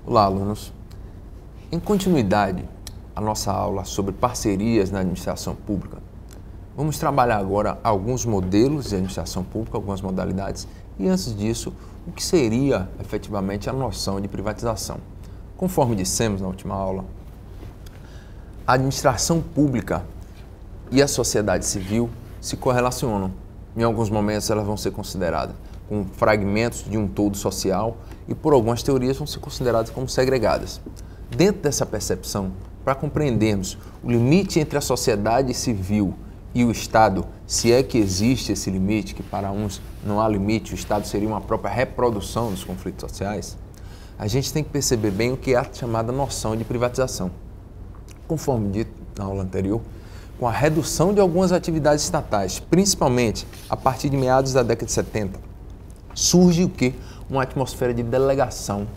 Olá, alunos. Em continuidade à nossa aula sobre parcerias na administração pública, vamos trabalhar agora alguns modelos de administração pública, algumas modalidades, e antes disso, o que seria efetivamente a noção de privatização. Conforme dissemos na última aula, a administração pública e a sociedade civil se correlacionam. Em alguns momentos elas vão ser consideradas como fragmentos de um todo social e por algumas teorias vão ser consideradas como segregadas. Dentro dessa percepção, para compreendermos o limite entre a sociedade civil e o Estado, se é que existe esse limite, que para uns não há limite, o Estado seria uma própria reprodução dos conflitos sociais, a gente tem que perceber bem o que é a chamada noção de privatização. Conforme dito na aula anterior, com a redução de algumas atividades estatais, principalmente a partir de meados da década de 70, surge o quê? Uma atmosfera de delegação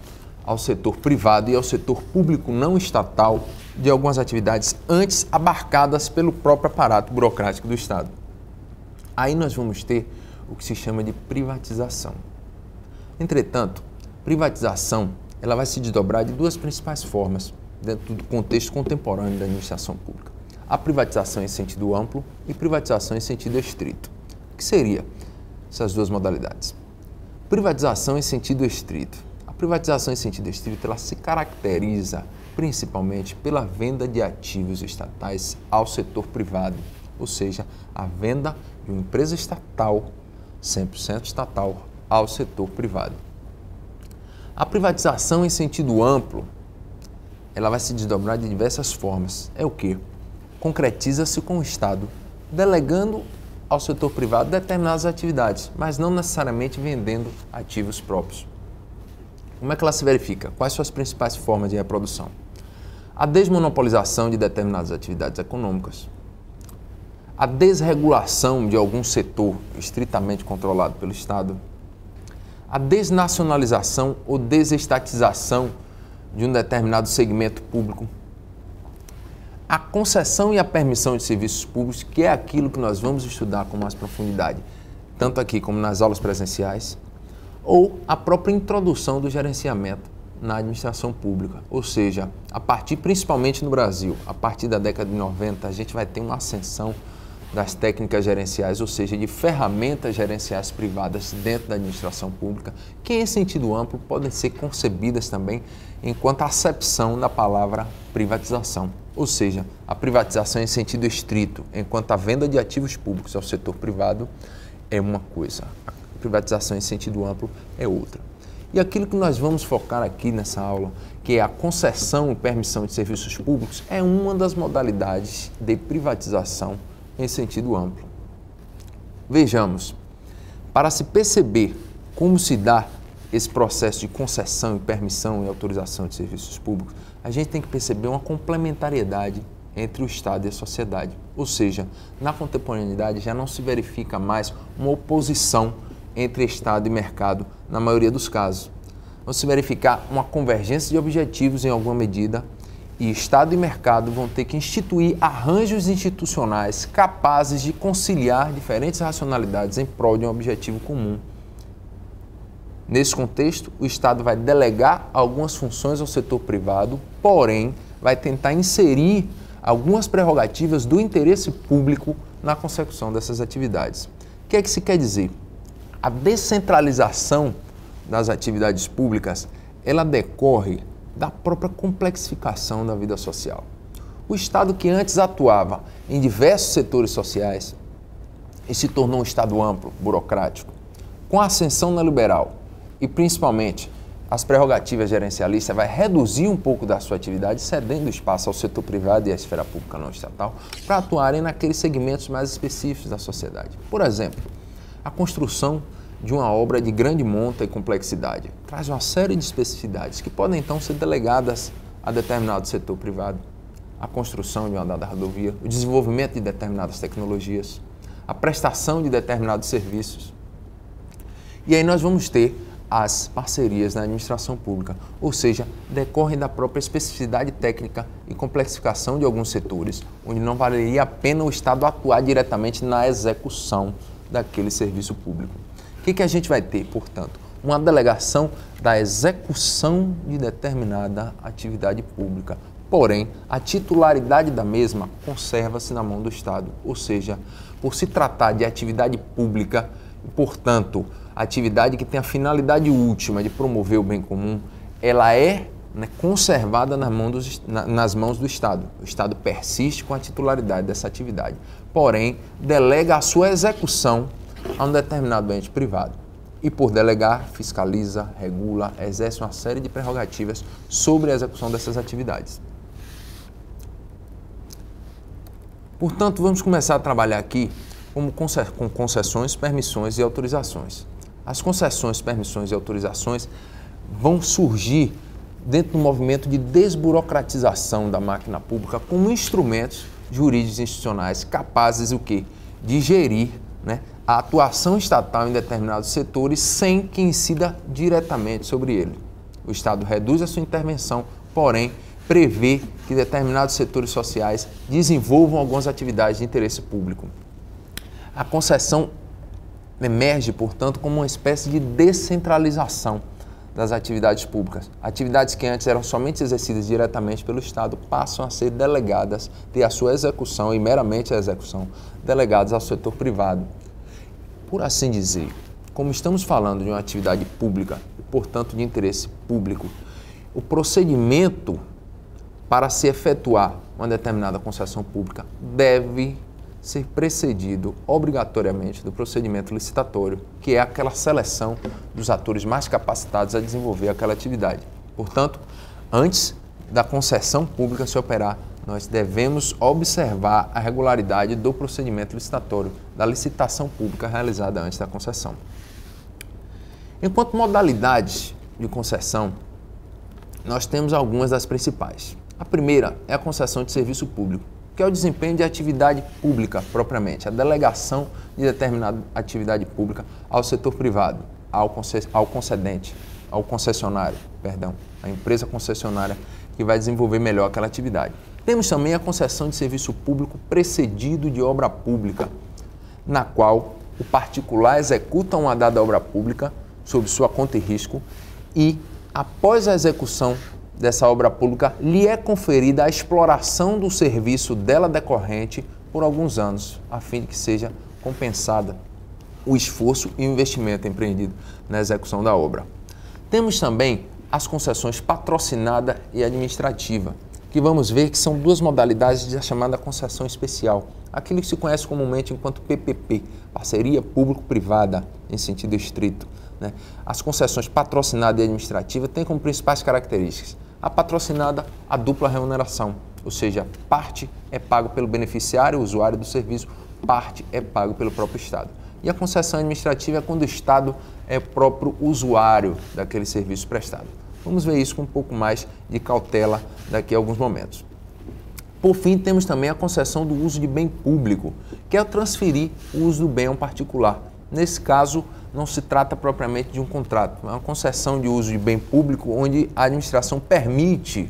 ao setor privado e ao setor público não estatal de algumas atividades antes abarcadas pelo próprio aparato burocrático do Estado. Aí nós vamos ter o que se chama de privatização. Entretanto, privatização ela vai se desdobrar de duas principais formas dentro do contexto contemporâneo da administração pública. A privatização em sentido amplo e privatização em sentido estrito. O que seria essas duas modalidades? Privatização em sentido estrito. A privatização em sentido estrito ela se caracteriza principalmente pela venda de ativos estatais ao setor privado, ou seja, a venda de uma empresa estatal, 100% estatal, ao setor privado. A privatização em sentido amplo ela vai se desdobrar de diversas formas. É o quê? Concretiza-se com o Estado delegando ao setor privado determinadas atividades, mas não necessariamente vendendo ativos próprios. Como é que ela se verifica? Quais são as principais formas de reprodução? A desmonopolização de determinadas atividades econômicas, a desregulação de algum setor estritamente controlado pelo Estado, a desnacionalização ou desestatização de um determinado segmento público, a concessão e a permissão de serviços públicos, que é aquilo que nós vamos estudar com mais profundidade, tanto aqui como nas aulas presenciais, ou a própria introdução do gerenciamento na administração pública. Ou seja, a partir, principalmente no Brasil, a partir da década de 90, a gente vai ter uma ascensão das técnicas gerenciais, ou seja, de ferramentas gerenciais privadas dentro da administração pública, que em sentido amplo podem ser concebidas também enquanto acepção da palavra privatização. Ou seja, a privatização em sentido estrito, enquanto a venda de ativos públicos ao setor privado é uma coisa, a privatização em sentido amplo é outra. E aquilo que nós vamos focar aqui nessa aula, que é a concessão e permissão de serviços públicos, é uma das modalidades de privatização em sentido amplo. Vejamos, para se perceber como se dá esse processo de concessão e permissão e autorização de serviços públicos, a gente tem que perceber uma complementariedade entre o Estado e a sociedade. Ou seja, na contemporaneidade já não se verifica mais uma oposição entre Estado e mercado na maioria dos casos. Vão se verificar uma convergência de objetivos em alguma medida e Estado e mercado vão ter que instituir arranjos institucionais capazes de conciliar diferentes racionalidades em prol de um objetivo comum. Nesse contexto, o Estado vai delegar algumas funções ao setor privado, porém, vai tentar inserir algumas prerrogativas do interesse público na consecução dessas atividades. O que é que se quer dizer? A descentralização das atividades públicas, ela decorre da própria complexificação da vida social. O Estado que antes atuava em diversos setores sociais e se tornou um Estado amplo, burocrático, com a ascensão neoliberal e principalmente as prerrogativas gerencialistas, vai reduzir um pouco da sua atividade, cedendo espaço ao setor privado e à esfera pública não estatal para atuarem naqueles segmentos mais específicos da sociedade. Por exemplo, a construção de uma obra de grande monta e complexidade traz uma série de especificidades que podem então ser delegadas a determinado setor privado. A construção de uma dada rodovia, o desenvolvimento de determinadas tecnologias, a prestação de determinados serviços. E aí nós vamos ter as parcerias na administração pública, ou seja, decorrem da própria especificidade técnica e complexificação de alguns setores, onde não valeria a pena o Estado atuar diretamente na execução daquele serviço público. O que a gente vai ter, portanto? Uma delegação da execução de determinada atividade pública. Porém, a titularidade da mesma conserva-se na mão do Estado. Ou seja, por se tratar de atividade pública, portanto, atividade que tem a finalidade última de promover o bem comum, ela é conservada nas mãos do Estado. O Estado persiste com a titularidade dessa atividade. Porém, delega a sua execução a um determinado ente privado. E por delegar, fiscaliza, regula, exerce uma série de prerrogativas sobre a execução dessas atividades. Portanto, vamos começar a trabalhar aqui com concessões, permissões e autorizações. As concessões, permissões e autorizações vão surgir dentro do movimento de desburocratização da máquina pública como instrumentos jurídicos e institucionais capazes de gerir a atuação estatal em determinados setores sem que incida diretamente sobre ele. O Estado reduz a sua intervenção, porém prevê que determinados setores sociais desenvolvam algumas atividades de interesse público. A concessão emerge, portanto, como uma espécie de descentralização das atividades públicas. Atividades que antes eram somente exercidas diretamente pelo Estado passam a ser delegadas, ter a sua execução e meramente a execução, delegadas ao setor privado. Por assim dizer, como estamos falando de uma atividade pública e, portanto, de interesse público, o procedimento para se efetuar uma determinada concessão pública deve ser precedido obrigatoriamente do procedimento licitatório, que é aquela seleção dos atores mais capacitados a desenvolver aquela atividade. Portanto, antes da concessão pública se operar, nós devemos observar a regularidade do procedimento licitatório, da licitação pública realizada antes da concessão. Enquanto modalidades de concessão, nós temos algumas das principais. A primeira é a concessão de serviço público, que é o desempenho de atividade pública propriamente, a delegação de determinada atividade pública ao setor privado, ao concedente, ao concessionário, a empresa concessionária que vai desenvolver melhor aquela atividade. Temos também a concessão de serviço público precedido de obra pública, na qual o particular executa uma dada obra pública sob sua conta e risco e, após a execução dessa obra pública, lhe é conferida a exploração do serviço dela decorrente por alguns anos, a fim de que seja compensada o esforço e o investimento empreendido na execução da obra. Temos também as concessões patrocinada e administrativa, que vamos ver que são duas modalidades da chamada concessão especial, aquilo que se conhece comumente enquanto PPP, parceria público-privada em sentido estrito. As concessões patrocinada e administrativa têm como principais características a patrocinada, a dupla remuneração, ou seja, parte é pago pelo beneficiário, o usuário do serviço, parte é pago pelo próprio Estado. E a concessão administrativa é quando o Estado é o próprio usuário daquele serviço prestado. Vamos ver isso com um pouco mais de cautela daqui a alguns momentos. Por fim, temos também a concessão do uso de bem público, que é o transferir o uso do bem a um particular. Nesse caso, não se trata propriamente de um contrato, é uma concessão de uso de bem público onde a administração permite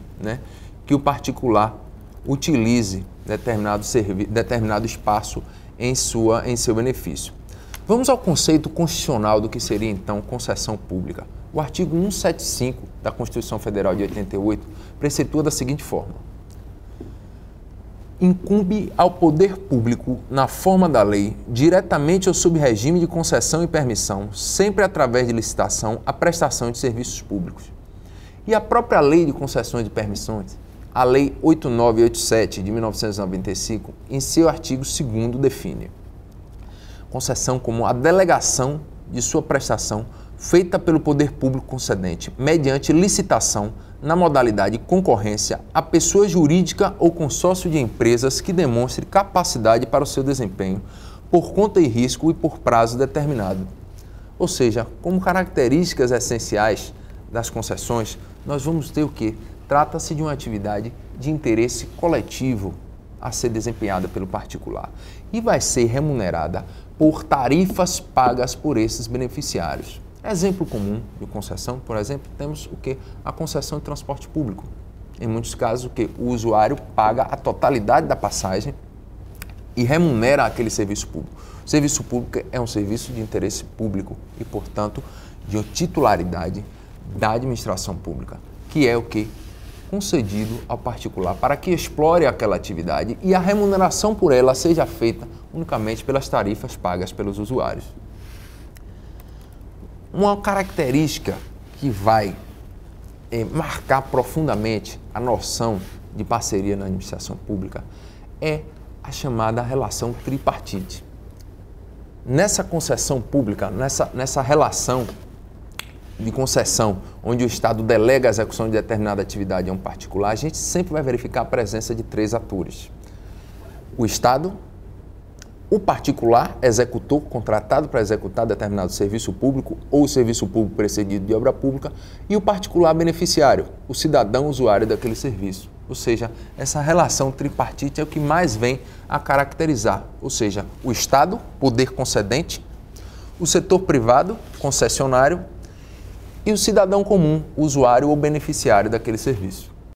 que o particular utilize determinado espaço em seu benefício. Vamos ao conceito constitucional do que seria, então, concessão pública. O artigo 175 da Constituição Federal de 88 preceitua da seguinte forma: incumbe ao poder público, na forma da lei, diretamente ou sob regime de concessão e permissão, sempre através de licitação, a prestação de serviços públicos. E a própria Lei de Concessões e Permissões, a Lei 8987 de 1995, em seu artigo 2º define concessão como a delegação de sua prestação feita pelo poder público concedente, mediante licitação, na modalidade concorrência, a pessoa jurídica ou consórcio de empresas que demonstre capacidade para o seu desempenho, por conta e risco e por prazo determinado. Ou seja, como características essenciais das concessões, nós vamos ter o quê? Trata-se de uma atividade de interesse coletivo a ser desempenhada pelo particular e vai ser remunerada por tarifas pagas por esses beneficiários. Exemplo comum de concessão, por exemplo, temos o quê? A concessão de transporte público. Em muitos casos, o usuário paga a totalidade da passagem e remunera aquele serviço público. O serviço público é um serviço de interesse público e, portanto, de titularidade da administração pública, que é o que? Concedido ao particular para que explore aquela atividade e a remuneração por ela seja feita unicamente pelas tarifas pagas pelos usuários. Uma característica que vai marcar profundamente a noção de parceria na administração pública é a chamada relação tripartite. Nessa concessão pública, nessa relação de concessão, onde o Estado delega a execução de determinada atividade a um particular, a gente sempre vai verificar a presença de 3 atores. O Estado, o particular, executor, contratado para executar determinado serviço público ou serviço público precedido de obra pública, e o particular beneficiário, o cidadão usuário daquele serviço. Ou seja, essa relação tripartite é o que mais vem a caracterizar, ou seja, o Estado, poder concedente, o setor privado, concessionário, e o cidadão comum, usuário ou beneficiário daquele serviço.